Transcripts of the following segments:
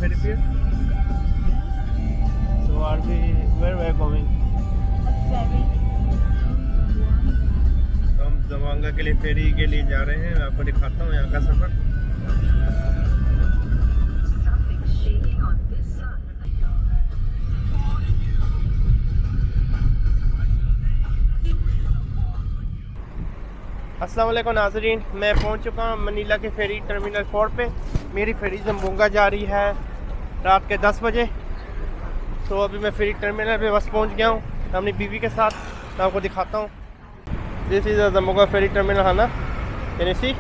ferry pier? So are we, where we are going? Ferry. हम जमांगा के लिए फेरी के लिए जा रहे हैं। मैं आपको दिखाता हूँ यहाँ का सफर। अस्सलाम वालेकुम नाज़रीन, मैं पहुंच चुका हूं मनीला के फेरी टर्मिनल 4 पे। मेरी फेरी जम्बोंगा जा रही है रात के 10 बजे। तो अभी मैं फेरी टर्मिनल पे बस पहुंच गया हूं अपनी बीवी के साथ। मैं आपको दिखाता हूं। This is Zamboanga ferry terminal है ना। Can you see?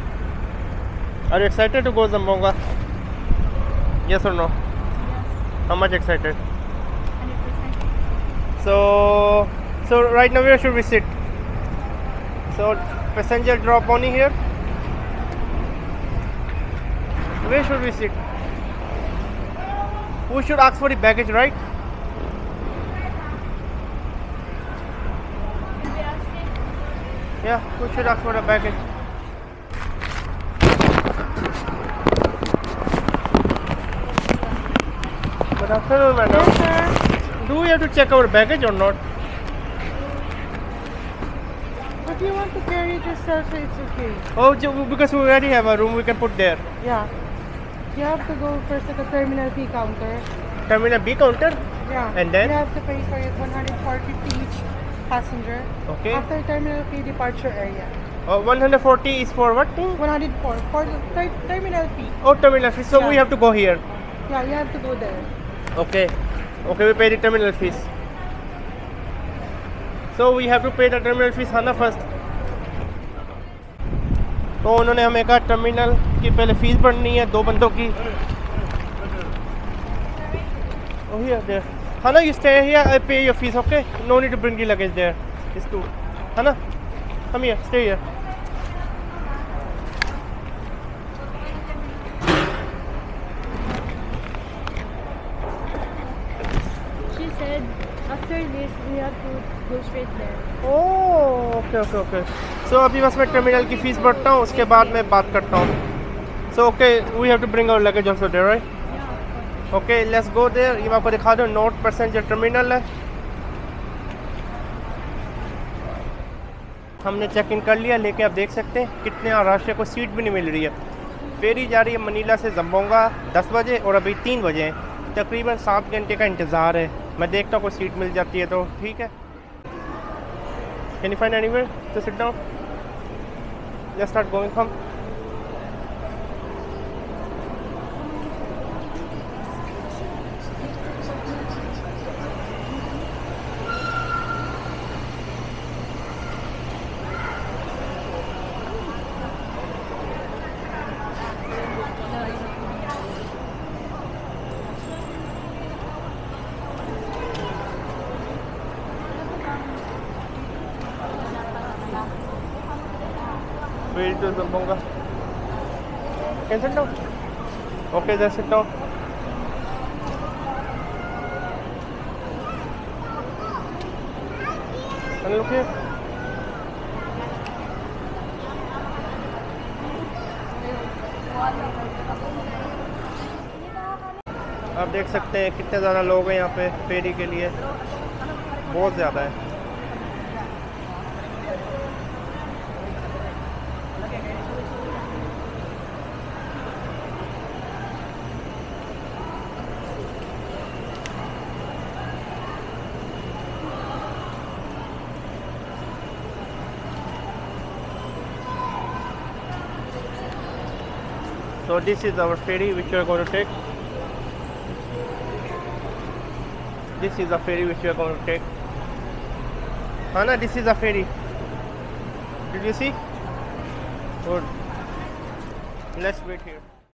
Are you excited to go Zamboanga? Yes और no? How much excited? 100%. So right now where should we sit? So passenger drop only here. Where should we sit? We should ask for the baggage, right? Yeah, we should ask for the baggage. Good afternoon, madam. Yes, sir. Do we have to check our baggage or not? If you want to carry it yourself, it's okay. Oh, because we already have a room we can put there. Yeah. You have to go first at the Terminal B counter. Terminal B counter? Yeah. And then? You have to pay for it 140 each passenger. Okay. After Terminal B departure area. 140 is for what thing? 104 for the Terminal B. Oh, terminal fee. So we Yeah. have to go here. Yeah, you have to go there. Okay. Okay, we pay the terminal fees. So we have to pay the terminal fees है ना first. तो उन्होंने हमें कहा terminal की पहले fees भरनी है 2 बंदों की। Oh here there. है ना, you stay here, I pay your fees, okay? No need to bring the luggage there. It's cool. है ना? Come here, stay here. She said after this we have to go straight there. Oh okay okay okay. So अभी बस मैं terminal की fees भरता हूँ, उसके बाद मैं बात करता हूँ। So okay, we have to bring our luggage also there, right? Okay, let's go there. ये मैं आपको दिखा दूँ, नॉर्थ पैसेंजर टर्मिनल है। हमने चेक इन कर लिया, लेके आप देख सकते हैं कितने रास्ते को सीट भी नहीं मिल रही है। फेरी जा रही है मनीला से जम्बोंगा 10 बजे और अभी 3 बजे हैं। तकरीबन 7 घंटे का इंतज़ार है। मैं देखता हूँ कोई सीट मिल जाती है तो ठीक है। Can you find anywhere to sit down? Let's start going. Come. Wait to Zambonga. Can you sit down? Okay, just sit down. And look here. आप देख सकते हैं कितने ज़्यादा लोग हैं यहाँ पे फेरी के लिए, बहुत ज़्यादा है। So this is our ferry which we are going to take. This is a ferry which we are going to take. Hana, this is a ferry. Did you see? Good. Let's wait here.